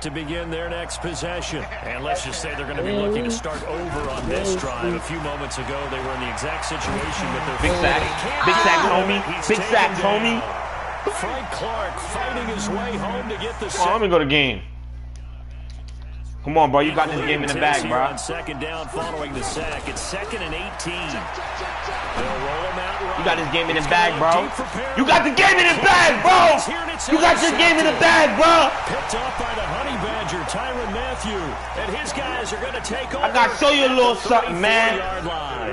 to begin their next possession. And let's just say they're going to be looking to start over on this drive. A few moments ago, they were in the exact situation with their big sack, homie. Big sack, homie. Frank Clark fighting his way home to get the sack. Oh, let me go to game. Come on, bro. You got this game in the bag, bro. On second down following the sack. It's 2nd and 18. They'll roll him out right. You got this game in the bag, bro. You got the game in the bag, bro. You got this game in the bag, bro. Picked up by the Honey Badger, Tyrann Mathieu. And his guys are going to take over. I got to show you a little something, man.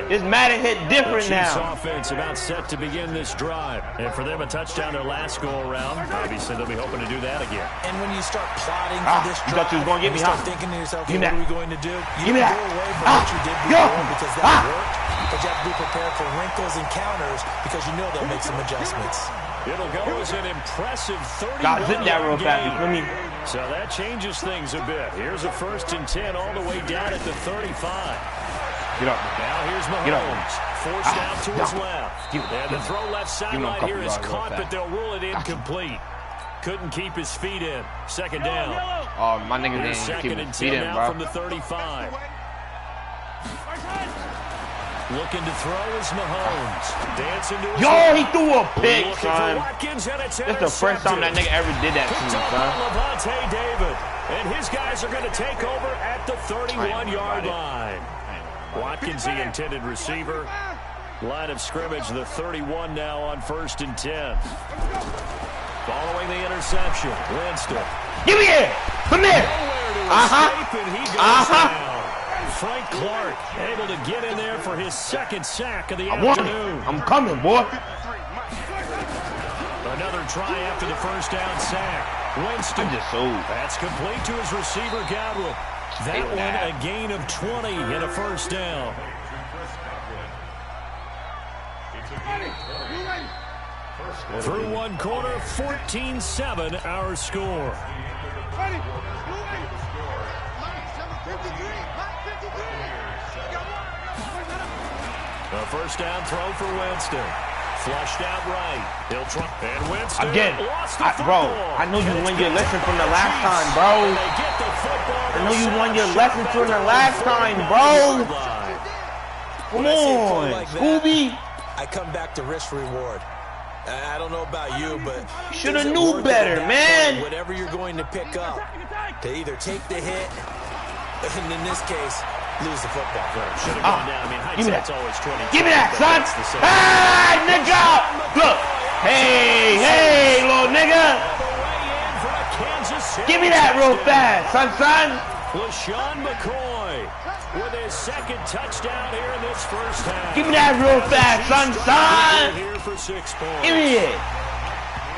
This Madden hit different now. Offense about set to begin this drive. And for them, a touchdown their last go-around. Obviously, they'll be hoping to do that again. And when you start plotting for this drive, you thought you was going to get me, huh? Thinking to yourself, okay, what are we going to do? You give me that. Go away from what you did before because that worked. But you have to be prepared for wrinkles and counters because you know they'll make some adjustments. It'll go as an impressive 31 God, zip that real fast, you feel me? So that changes things a bit. Here's a 1st and 10 all the way down at the 35. Get up. Now here's Mahomes. Forced out to his left. And the throw left sideline here is caught, but they'll rule it incomplete. Couldn't keep his feet in. 2nd down. Oh, my nigga didn't keep his feet in, bro. From the 35. Looking to throw is Mahomes. Dancing to his Yo, he threw a pick, son. That's the first time that nigga ever did that to me, son. Levante David. And his guys are going to take over at the 31-yard line. Watkins, the intended receiver. Line of scrimmage, the 31 now on 1st and 10. Following the interception, Winston. Give me it! Come here! Frank Clark able to get in there for his 2nd sack of the afternoon. I'm coming, boy. Another try after the 1st down sack. Winston. That's complete to his receiver, Godwin. That one a gain of 20 and a 1st down. Through one quarter, 14-7 our score. A 1st down throw for Winston. Flushed out right. He'll try. And Winston again. Bro, I know you learned your lesson from the last time, bro. I know you learned your lesson from the last time, bro. Come on, Scooby. I come back to risk reward. I don't know about you, but should have knew better, man. Whatever you're going to pick up, to either take the hit, and in this case, lose the football. Should have gone down. I mean, hindsight's always 20. Give me that, son. Hey, nigga. Look. Hey, little nigga. Give me that real fast, son. LaShawn McCoy with his 2nd touchdown here in this 1st half. Give me that real fast, son. Here for 6 points. Give me it.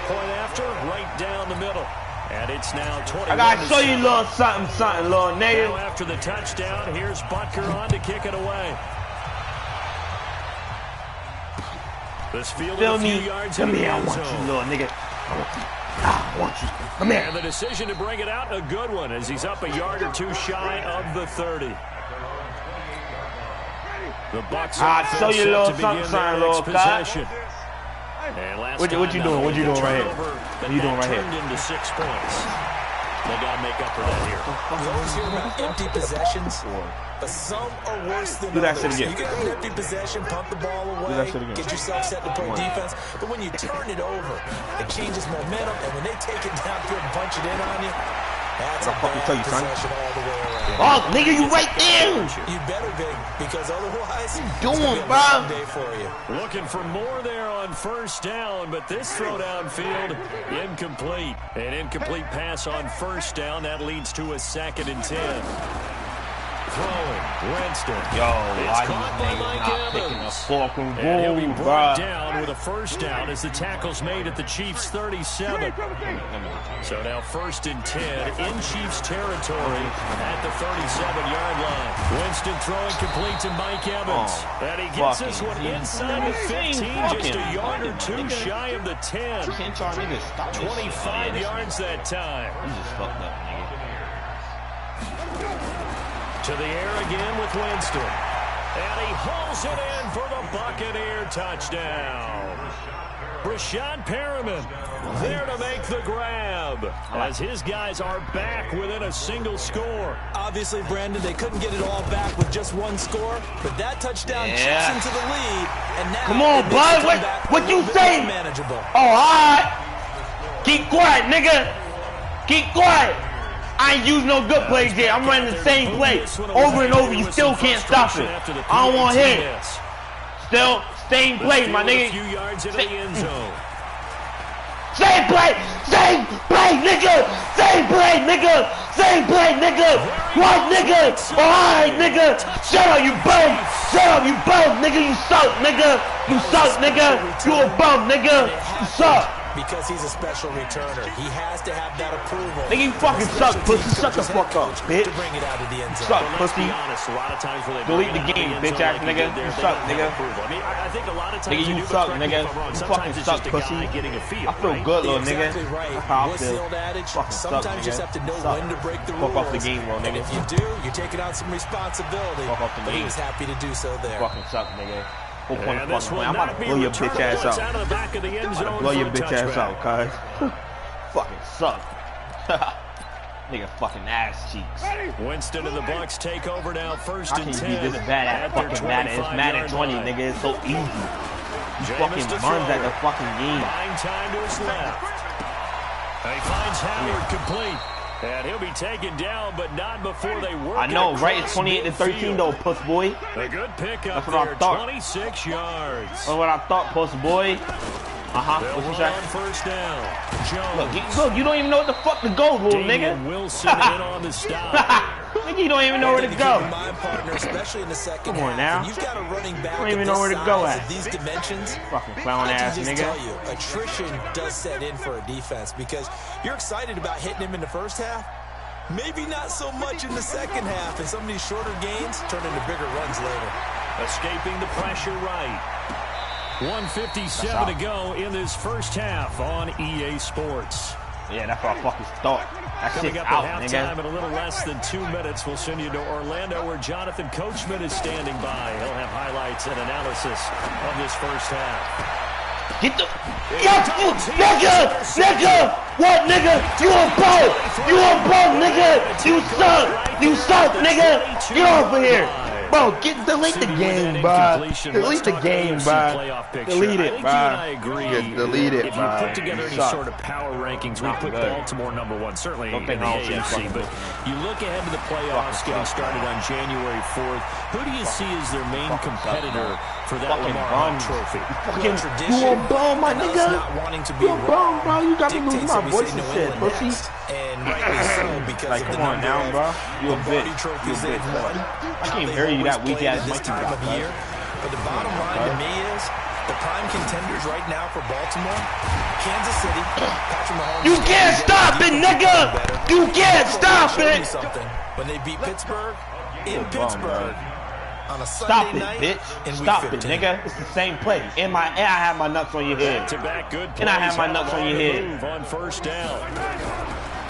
Point after, right down the middle. And it's now 20. I gotta show you a little something, little nigga. Now after the touchdown, here's Butker on to kick it away. This field Feel a few me? yards Come here, I want you, little nigga. I want you. Come here. And the decision to bring it out, a good one, as he's up a yard or 2 shy of the 30. The Bucks I'll show you a little something, little possession. What you doing? What you doing right here? What you doing right here? Turned into 6 points. They got to make up for that here. You always hear about empty possessions, but some are worse than others. You get an empty possession, pump the ball away, get yourself set to play defense. But when you turn it over, it changes momentum, and when they take it downfield and punch it in on you, that's a bad possession all the way around. Oh, nigga, you right there. You better be, because otherwise, it's going to be a long day for you. Looking for more there on 1st down, but this throw downfield, incomplete. An incomplete pass on 1st down. That leads to a 2nd and 10. Throwing, Winston. Yo, why these niggas not picking a fucking ball, he'll be brought down with a 1st down as the tackle's made at the Chiefs' 37. So now 1st and 10 in Chiefs territory at the 37-yard line. Winston throwing complete to Mike Evans. And he gets this one inside the 15, just a yard or 2 shy of the 10. 25 yards that time. You just fucked up, nigga. To the air again with Winston. And he hauls it in for the Buccaneer touchdown. Rashad Perriman there to make the grab as his guys are back within a single score. Obviously, Brandon, they couldn't get it all back with just one score, but that touchdown chips into the lead. And now come on, bud. What you saying? Manageable. Oh, all right. Keep quiet, nigga. Keep quiet. I ain't using no good plays here. I'm running the same play over and over. You still can't stop it. I don't want to hit it. Still, same play, my nigga. Same play, nigga. Same play, nigga. Same play, nigga. What, nigga? Alright, nigga. Shut up, you bum. Shut up, you bum, nigga. You suck, nigga. You suck, nigga. You a bum, nigga. You suck. Because he's a special returner, he has to have that approval. Nigga, you fucking suck, pussy. Shut the fuck up, bitch. To bring it out of the end zone. Suck, pussy. Delete the game, bitch ass nigga. You suck, nigga. Nigga, you suck, nigga. You fucking suck, pussy. I feel good, little nigga. That's how I feel. Fucking suck, nigga. Fuck off the game, little nigga. If you do, you're taking out some responsibility. Fuck off the game. He was happy to do so there. Fucking suck, nigga. I'm about to blow your bitch ass out. I'm about to blow your bitch ass out, cuz. Fucking suck. Nigga, fucking ass cheeks. Winston and the Bucks take over now, first and 10. I can't be this bad at fucking Madden. It's Madden 20, nigga. It's so easy. You fucking burns at the fucking game. Time to his left. He finds Howard complete. And he'll be taken down, but not before they work. I know, right? It's 28-13 though, puss boy. A good pickup. That's what I thought. 26 yards. That's what I thought, puss boy. What you say? First down. Look, you don't even know what the fuck to go, little nigga. Wilson in on the stop. Nigga, you don't even know where to go. Especially in the second Come on now. You've got a running back. I don't even know where to go at. These dimensions. Fucking clown ass nigga. Tell you, attrition does set in for a defense because you're excited about hitting him in the first half. Maybe not so much in the second half, and some of these shorter gains turn into bigger runs later. Escaping the pressure right. 1:57 to go in this first half on EA Sports. Yeah, that's what I fucking thought. That shit's Coming up out, at nigga. halftime in a little less than 2 minutes, we'll send you to Orlando where Jonathan Coachman is standing by. He'll have highlights and analysis of this first half. Get the... Nigga! What, nigga? You a bum! You a bum, nigga! You suck, nigga! Get off of here! Bro, delete the game, bro. Delete the game, bro. Delete it, bro. Just delete it, bro. If you put together any sort of power rankings, we put Baltimore #1, certainly in the AFC. But you look ahead to the playoffs getting started on January 4th. Who do you see as their main competitor for that Lamar Hunt trophy? You a bum, my nigga. You a bum, bro. You got me losing my voice and shit, pussy. And rightly so, because like, come on now, bro. You a bitch. You a bitch, bro. I can't hear you that weak ass mic you got, bro. But the bottom line to me is the prime contenders right now for Baltimore, Kansas City, Patrick Mahomes. You can't stop it, nigga. You can't stop it. When they beat Pittsburgh in Pittsburgh on a Stop Sunday it, night. bitch. Stop it, nigga. It's the same play. And I have my nuts on your head. And I have my nuts on your head. On first down.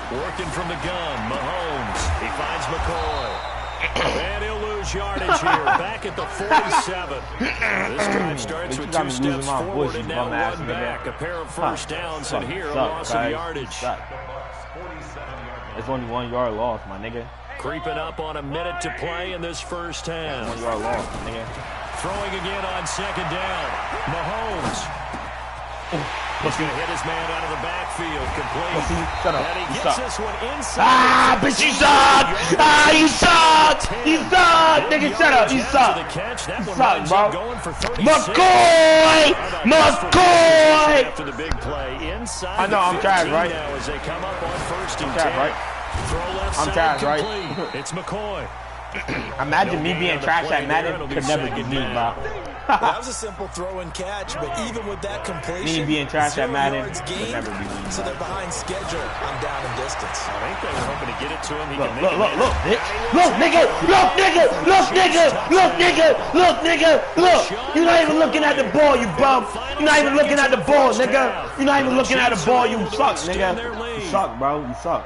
Working from the gun, Mahomes. He finds McCoy. And he'll lose yardage here. Back at the 47. This drive starts with 2 steps forward and now 1 back. A pair of first downs, and here a loss of yardage. It's only 1 yard loss, my nigga. Creeping up on a minute to play in this first half. 1 yard loss, nigga. Throwing again on second down. Mahomes. He's going to hit his man out of the backfield. Complete. Shut up. And he gets this one inside. Ah, bitch, you suck. Ah, you suck. You suck. Nigga, shut up. You suck. You suck, bro. McCoy. After the big play inside. I know, I'm trash, right? Now as they come up on first and 10. Trash, right? Throw left I'm trash, right? It's McCoy. Imagine me being trash at Madden could never be me, bro. That was a simple throw and catch, but even with that completion, me being trash at Madden could never be me. So they're behind schedule on down and distance. I think they were hoping to get it to him. He Look, can make look, bitch. Look, nigga. Look, nigga. Look, nigga. Look, nigga. Look, nigga. Look. You're not even looking at the ball, you bum. You're not even looking at the ball, nigga. You're not even looking at the ball, you suck, nigga. You suck, bro. You suck.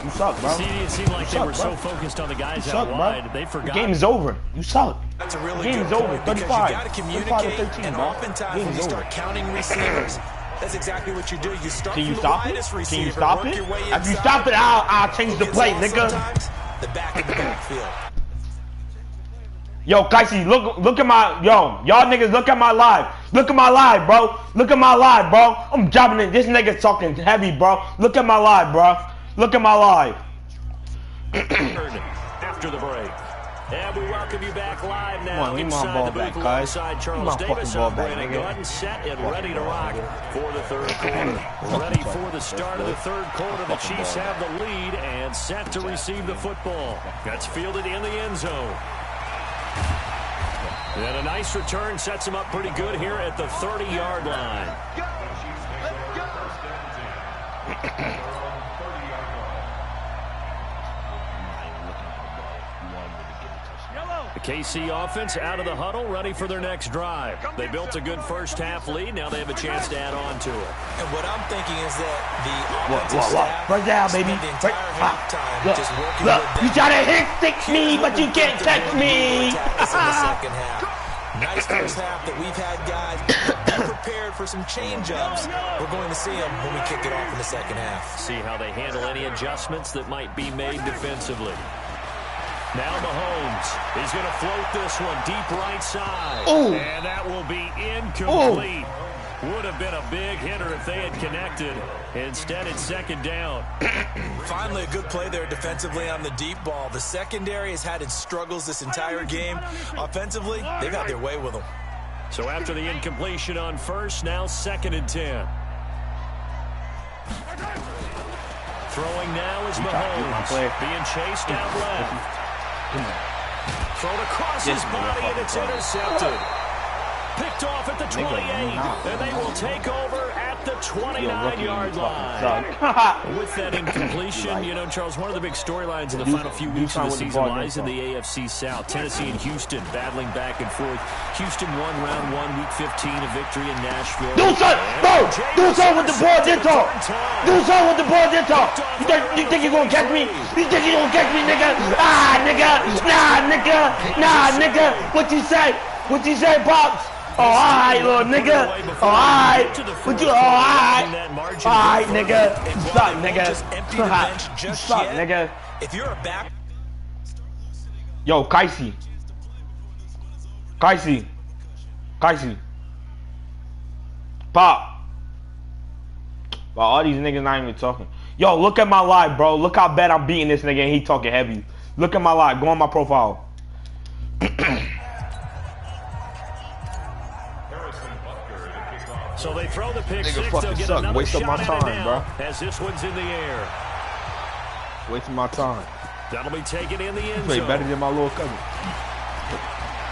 You suck, bro. See, it seemed like they were so focused on the guys out wide, they forgot. The game is over. You suck. That's a really good point because you got to communicate, 13, and oftentimes when you start counting receivers, that's exactly what you do. You start Can you from stop the it? widest receiver, Can you stop work it? your way If you inside. stop it, I'll change the play, nigga. Sometimes the back of the backfield. Yo, Kaisi, look at my, y'all niggas, look at my live. Look at my live, bro. Look at my live, bro. I'm dropping it. This nigga talking heavy, bro. Look at my live, bro. Look at my live. After the break. And we welcome you back live now. Come on, leave my ball back, guys. Charles Davis operating good, set and ready to rock for the third quarter. Ready for the start of the third quarter. The Chiefs have the lead and set to receive the football. That's fielded in the end zone. And a nice return sets him up pretty good here at the 30-yard line. The KC offense out of the huddle, ready for their next drive. They built a good first-half lead. Now they have a chance to add on to it. And what I'm thinking is that the offensive staff right down, baby. spend the entire halftime just working Look, with you try to hit stick me, but you can't touch me. in the second half. Nice first half that we've had guys be prepared for some change-ups. We're going to see them when we kick it off in the second half. See how they handle any adjustments that might be made defensively. Now Mahomes is going to float this one deep right side. Ooh. And that will be incomplete. Ooh. Would have been a big hitter if they had connected. Instead, it's second down. Finally, a good play there defensively on the deep ball. The secondary has had its struggles this entire game. Offensively, they've had their way with them. So after the incompletion on first, now 2nd and 10. Throwing now is Mahomes. Being chased out left. Thrown across his body, and it's intercepted. Picked off at the 28, and they will take over at the 29-yard line. With that incompletion, you know, Charles, one of the big storylines in the final few weeks of the season lies in the AFC South. Tennessee and Houston battling back and forth. Houston won round 1, week 15, a victory in Nashville. Do something, bro! Do something with the ball, Dinto! Do something with the ball, Dinto! You think you're gonna catch me? You think you're gonna catch me, nigga? Ah, nigga! Nah, nigga! Nah, nigga! What you say? What you say, Pops? Oh, all right, little nigga. All right. What you? All right. All right, nigga. Suck, nigga. Suck, nigga. If you're a back, yo, Kaisi. Pop. Well, all these niggas not even talking. Yo, look at my live, bro. Look how bad I'm beating this nigga and he talking heavy. Look at my live. Go on my profile. So they throw the pick nigga six. fucking Get suck. Waste of my time, bro. As this one's in the air. Wasting my time. That'll be taken in the end Play zone. better than my little cousin.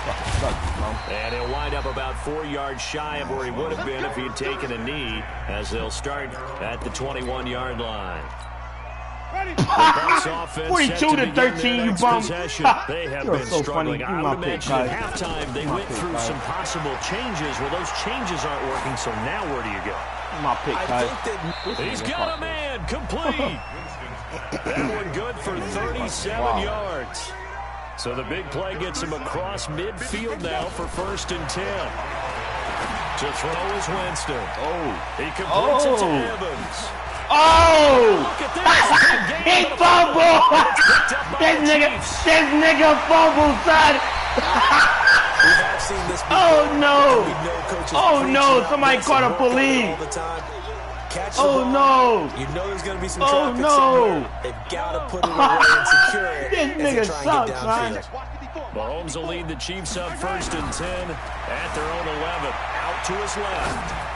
Fucking suck, mom. And he'll wind up about 4 yards shy of where he would have been if he had taken a knee, as they'll start at the 21-yard line. 42 to 13, you bum. They have You're been so struggling. funny. I would imagine at halftime they went through some possible changes. Well, those changes aren't working, so now where do you go? My pick, guys. He's got a man, complete. That one good for 37 yards. So the big play gets him across midfield now for 1st and 10. To throw is Winston. He completes it to Evans. He fumbled! This nigga fumbled, son! Oh no, somebody caught a police! Oh no! You know there's going to be some traffic somewhere. They've got to put it away and secure it. This nigga sucks, son. Mahomes will lead the Chiefs up 1st and 10 at their own 11. Out to his left.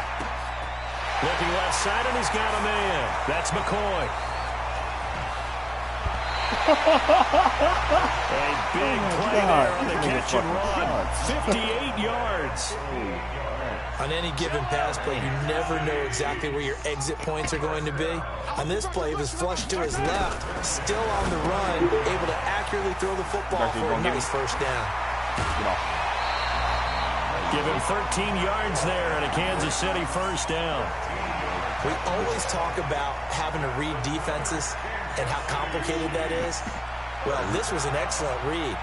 Looking left side, and he's got a man. That's McCoy. A big play there on the catch and run. 58 yards. On any given pass play, you never know exactly where your exit points are going to be. On this play, he was flushed to his left, still on the run, able to accurately throw the football for a nice first down. Give him 13 yards there and a Kansas City first down. We always talk about having to read defenses and how complicated that is. Well, this was an excellent read.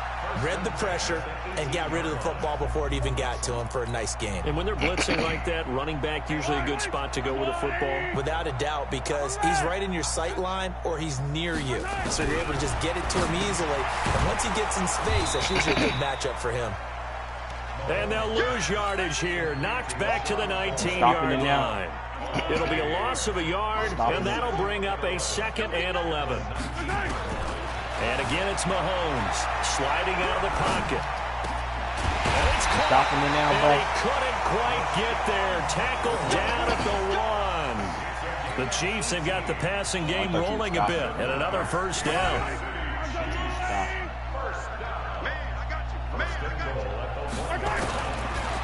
read the pressure, and got rid of the football before it even got to him for a nice gain. And when they're blitzing like that, running back usually a good spot to go with a football? Without a doubt, because he's right in your sight line or he's near you. So you're able to just get it to him easily. And once he gets in space, that's usually a good matchup for him. And they'll lose yardage here. Knocked back to the 19-yard line. It'll be a loss of a yard, and that'll bring up a 2nd and 11. And again, it's Mahomes sliding out of the pocket. And it's caught. And he couldn't quite get there. Tackled down at the 1. The Chiefs have got the passing game rolling a bit, and another first down.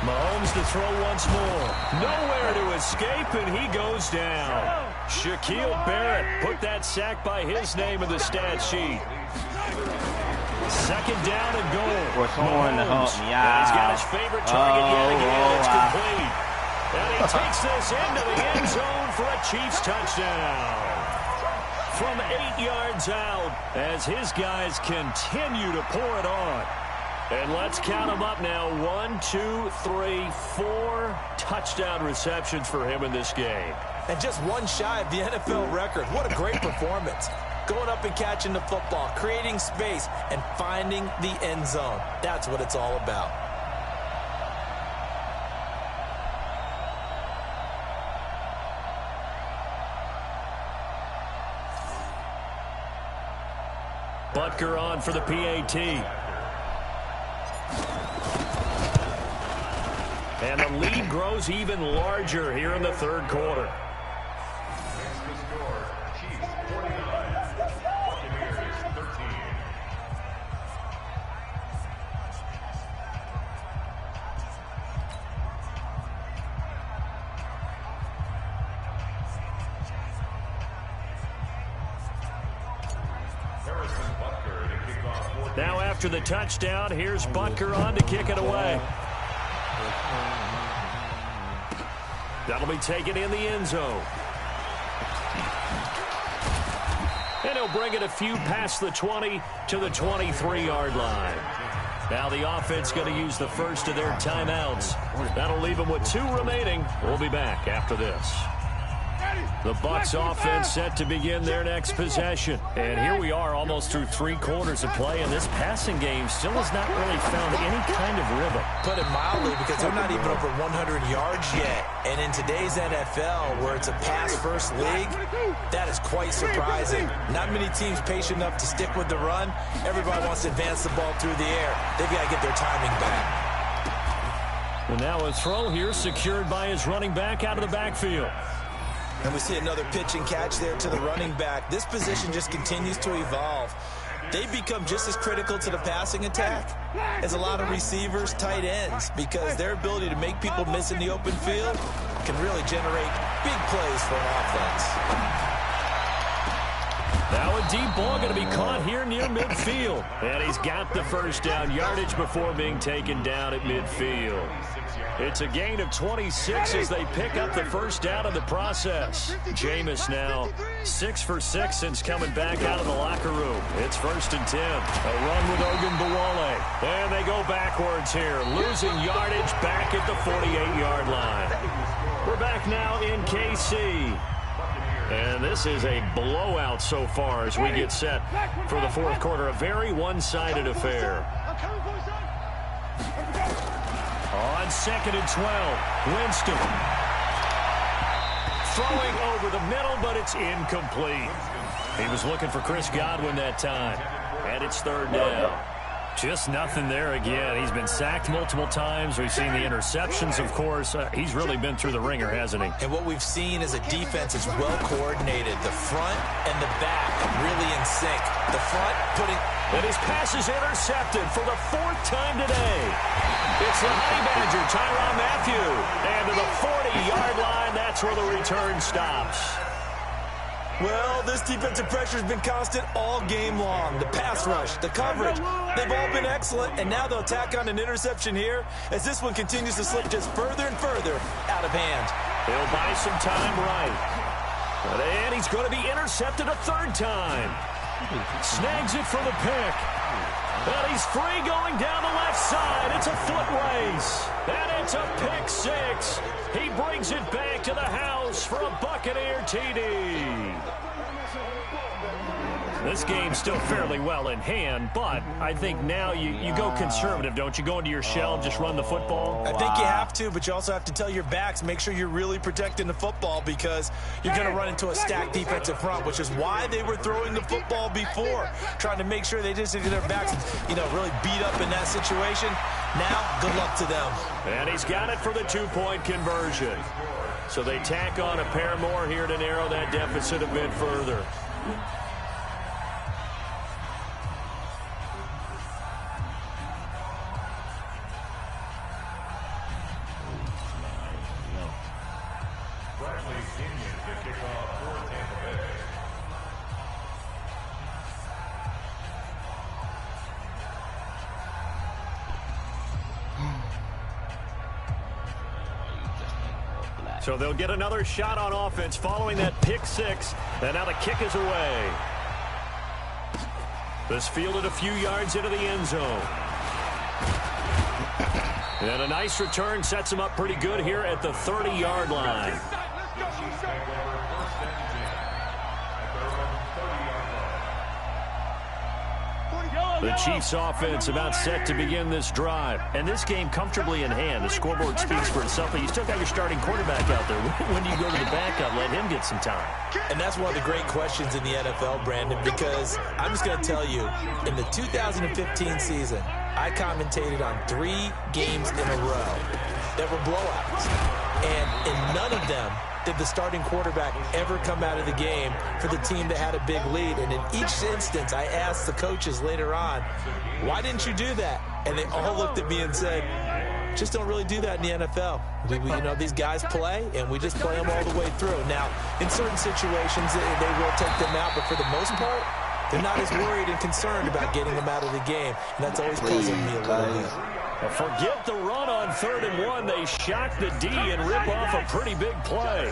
Mahomes to throw once more. Nowhere to escape, and he goes down. Shaquille Barrett put that sack by his name in the stat sheet. 2nd down and goal. For someone to help me out. He's got his favorite target yet again. It's complete. And he takes this into the end zone for a Chiefs touchdown. From 8 yards out as his guys continue to pour it on. And let's count them up now. 1, 2, 3, 4 touchdown receptions for him in this game. And just one shy of the NFL record. What a great performance. Going up and catching the football, creating space, and finding the end zone. That's what it's all about. Butker on for the PAT. And the lead grows even larger here in the 3rd quarter. Now after the touchdown, here's Butker on to kick it away. That'll be taken in the end zone. And he'll bring it a few past the 20 to the 23-yard line. Now the offense going to use the first of their timeouts. That'll leave them with 2 remaining. We'll be back after this. The Bucs offense set to begin their next possession. And here we are almost through 3 quarters of play, and this passing game still has not really found any kind of rhythm. Put it mildly, because they're not even over 100 yards yet. And in today's NFL, where it's a pass-first league, that is quite surprising. Not many teams patient enough to stick with the run. Everybody wants to advance the ball through the air. They've got to get their timing back. And now a throw here secured by his running back out of the backfield. And we see another pitch and catch there to the running back. This position just continues to evolve. They become just as critical to the passing attack as a lot of receivers, tight ends, because their ability to make people miss in the open field can really generate big plays for an offense. Now a deep ball going to be caught here near midfield. And he's got the first down yardage before being taken down at midfield. It's a gain of 26 as they pick up the first down in the process. Jameis now 6 for 6 since coming back out of the locker room. It's 1st and 10. A run with Ogunbowale. And they go backwards here, losing yardage back at the 48-yard line. We're back now in KC. And this is a blowout so far as we get set for the 4th quarter. A very one-sided affair. On 2nd and 12, Winston. Throwing over the middle, but it's incomplete. He was looking for Chris Godwin that time. And it's 3rd down. Just nothing there again. He's been sacked multiple times. We've seen the interceptions, of course. He's really been through the ringer, hasn't he? And what we've seen is a defense that's well coordinated. The front and the back really in sync. The front putting... And his pass is intercepted for the 4th time today. It's the Honey Badger, Tyrann Mathieu. And to the 40-yard line, that's where the return stops. Well, this defensive pressure has been constant all game long. The pass rush, the coverage, they've all been excellent, and now they'll tack on an interception here as this one continues to slip just further and further out of hand. He'll buy some time right. And he's going to be intercepted a 3rd time. Snags it for the pick. And he's free going down the left side. It's a foot race. And it's a pick six. He brings it back to the house for a Buccaneer TD. This game's still fairly well in hand, but I think now you go conservative, don't you? Go into your shell and just run the football? I think you have to, but you also have to tell your backs, make sure you're really protecting the football because you're going to run into a stacked defensive front, which is why they were throwing the football before, trying to make sure they just get their backs, really beat up in that situation. Now, good luck to them. And he's got it for the two-point conversion. So they tack on a pair more here to narrow that deficit a bit further. So they'll get another shot on offense following that pick six. And now the kick is away. This fielded a few yards into the end zone. And a nice return sets him up pretty good here at the 30-yard line. The Chiefs offense about set to begin this drive. And this game comfortably in hand. The scoreboard speaks for itself, but you still got your starting quarterback out there. When do you go to the backup? Let him get some time. And that's one of the great questions in the NFL, Brandon, because I'm just going to tell you, in the 2015 season, I commentated on 3 games in a row that were blowouts. And in none of them did the starting quarterback ever come out of the game for the team that had a big lead. And in each instance, I asked the coaches later on, why didn't you do that? And they all looked at me and said, just don't really do that in the NFL. These guys play, and we just play them all the way through. Now, in certain situations, they will take them out, but for the most part, they're not as worried and concerned about getting them out of the game. And that's always puzzled me a little bit. Forget the run on 3rd and 1. They shock the D and rip off a pretty big play.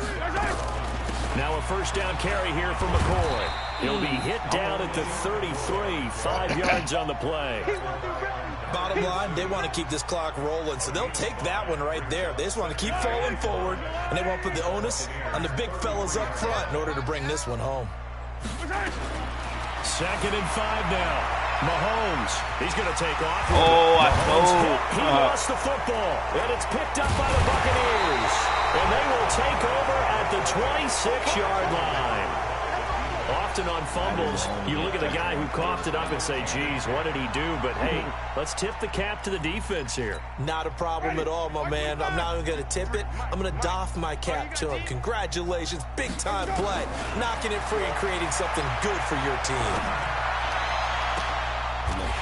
Now a first down carry here for McCoy. He'll be hit down at the 33, 5 yards on the play. Bottom line, they want to keep this clock rolling, so they'll take that one right there. They just want to keep falling forward, and they want to put the onus on the big fellas up front in order to bring this one home. 2nd and 5 now. Mahomes, he's going to take off. He lost the football, and it's picked up by the Buccaneers. And they will take over at the 26-yard line. Often on fumbles, you look at the guy who coughed it up and say, geez, what did he do? But, hey, let's tip the cap to the defense here. Not a problem at all, my man. I'm not even going to tip it. I'm going to doff my cap to him. Congratulations, big-time play. Knocking it free and creating something good for your team.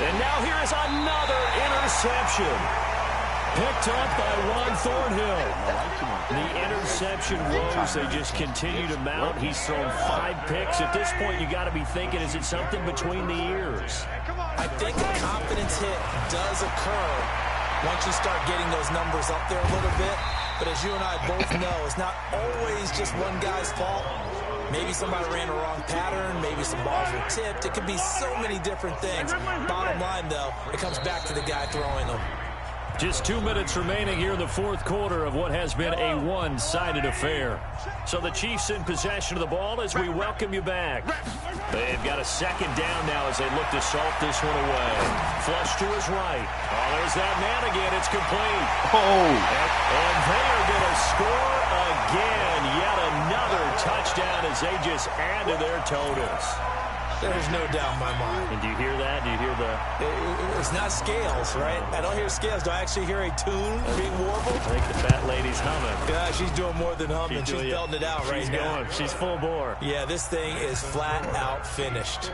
And now here is another interception. Picked up by Juan Thornhill. The interception woes, they just continue to mount. He's thrown 5 picks. At this point, you got to be thinking, is it something between the ears? I think a confidence hit does occur once you start getting those numbers up there a little bit. But as you and I both know, it's not always just one guy's fault. Maybe somebody ran a wrong pattern. Maybe some balls were tipped. It could be so many different things. Bottom line, though, it comes back to the guy throwing them. Just 2 minutes remaining here in the 4th quarter of what has been a one-sided affair. So the Chiefs in possession of the ball as we welcome you back. They've got a 2nd down now as they look to salt this one away. Flush to his right. Oh, there's that man again. It's complete. And they are going to score again. Yet another touchdown as they just add to their totals. There's no doubt in my mind. And do you hear that? Do you hear the... It's not scales, right? I don't hear scales. Do I actually hear a tune being warbled? I think the fat lady's humming. Yeah, she's doing more than humming. She's belting it out right now. She's full bore. Yeah, this thing is flat out finished.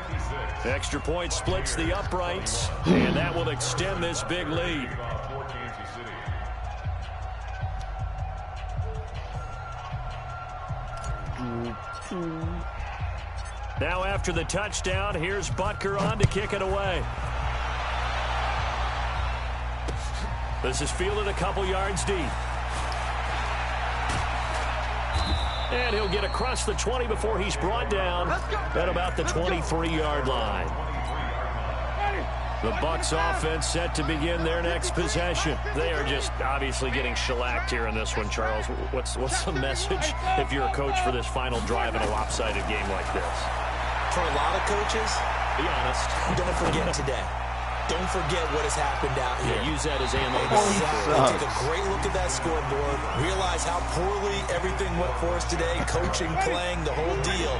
The extra point splits the uprights, and that will extend this big lead. Now after the touchdown, here's Butker on to kick it away. This is fielded a couple yards deep. And he'll get across the 20 before he's brought down at about the 23-yard line. The Bucs offense set to begin their next possession. They are just obviously getting shellacked here in this one, Charles. What's the message if you're a coach for this final drive in a lopsided game like this? For a lot of coaches, be honest, don't forget today. Don't forget what has happened out here. Yeah, use that as ammo. Take a great look at that scoreboard. Realize how poorly everything went for us today. Coaching, playing, the whole deal.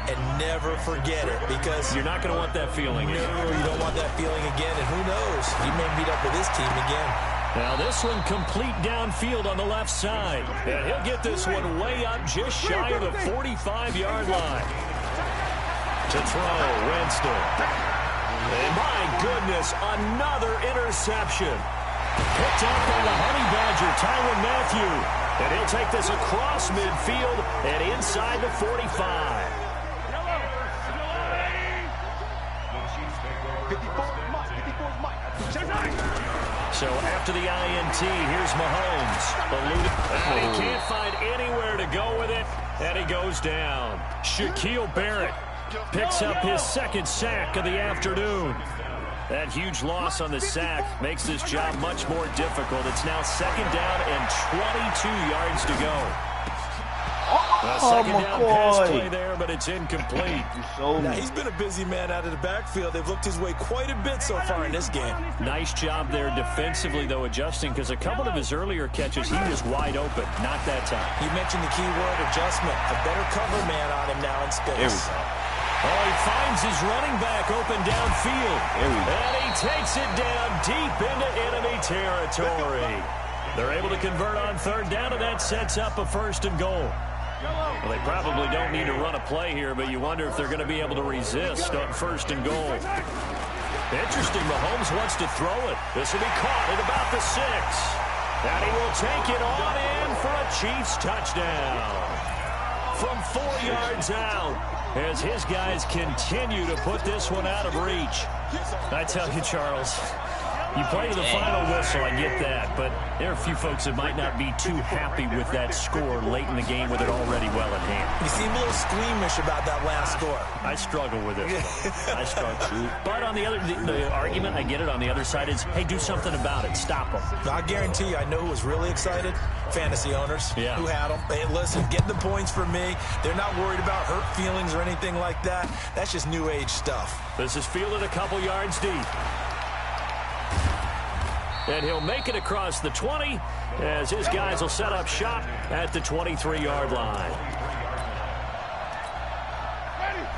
And never forget it, because you're not going to want that feeling again. No, you don't want that feeling again. And who knows? You may meet up with this team again. Now this one complete downfield on the left side. And he'll get this one way up just shy of the 45-yard line. To throw, Winston. And my goodness, another interception. Picked up by the Honey Badger, Tyrann Mathieu. And he'll take this across midfield and inside the 45. So after the INT, here's Mahomes. And he can't find anywhere to go with it, and he goes down. Shaquille Barrett picks up his second sack of the afternoon. That huge loss on the sack makes this job much more difficult. It's now second down and 22 yards to go. Second down pass play there, but it's incomplete. Now, he's been a busy man out of the backfield. They've looked his way quite a bit so far in this game. Nice job there defensively, though, adjusting, because a couple of his earlier catches, he was wide open. Not that time. You mentioned the key word, adjustment. A better cover man on him now in space. There we go. Oh, he finds his running back open downfield. And he takes it down deep into enemy territory. They're able to convert on third down, and that sets up a 1st and goal. Well, they probably don't need to run a play here, but you wonder if they're going to be able to resist on 1st and goal. Interesting, Mahomes wants to throw it. This will be caught at about the 6. And he will take it on in for a Chiefs touchdown. From 4 yards out, as his guys continue to put this one out of reach. I tell you, Charles, you play to the final whistle, I get that, but there are a few folks that might not be too happy with that score late in the game with it already well in hand. You seem a little squeamish about that last score. I struggle with it. I struggle. But on the other, the argument, I get it, on the other side is, hey, do something about it. Stop them. I guarantee you, I know who was really excited. Fantasy owners who had them. Hey, listen, get the points for me. They're not worried about hurt feelings or anything like that. That's just new age stuff. This is fielded a couple yards deep. And he'll make it across the 20 as his guys will set up shop at the 23-yard line.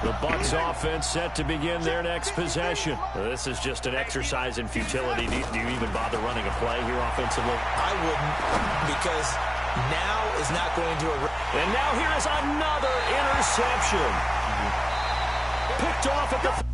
The Bucs offense set to begin their next possession. This is just an exercise in futility. Do you even bother running a play here offensively? I wouldn't, because now is not going to... And now here is another interception. Picked off at the...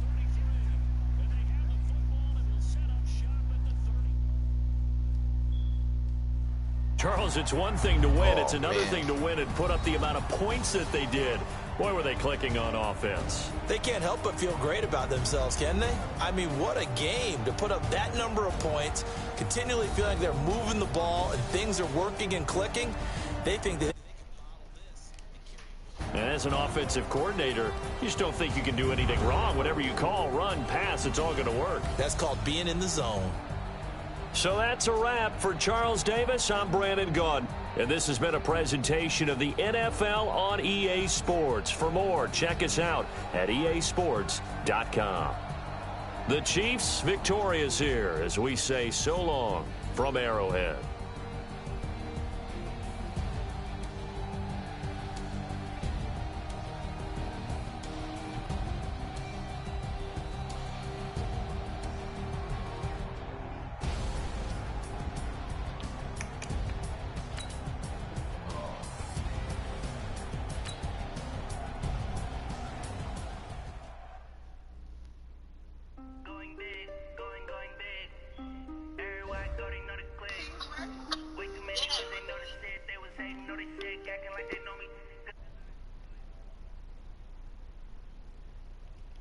Charles, it's one thing to win. It's another thing to win and put up the amount of points that they did. Boy, were they clicking on offense. They can't help but feel great about themselves, can they? I mean, what a game to put up that number of points, continually feeling like they're moving the ball and things are working and clicking. They think that... And as an offensive coordinator, you just don't think you can do anything wrong. Whatever you call, run, pass, it's all going to work. That's called being in the zone. So that's a wrap for Charles Davis. I'm Brandon Gunn, and this has been a presentation of the NFL on EA Sports. For more, check us out at easports.com. The Chiefs victorious here as we say so long from Arrowhead. Way too many niggas, they noticed it. They was hating, know they sick, acting like they know me.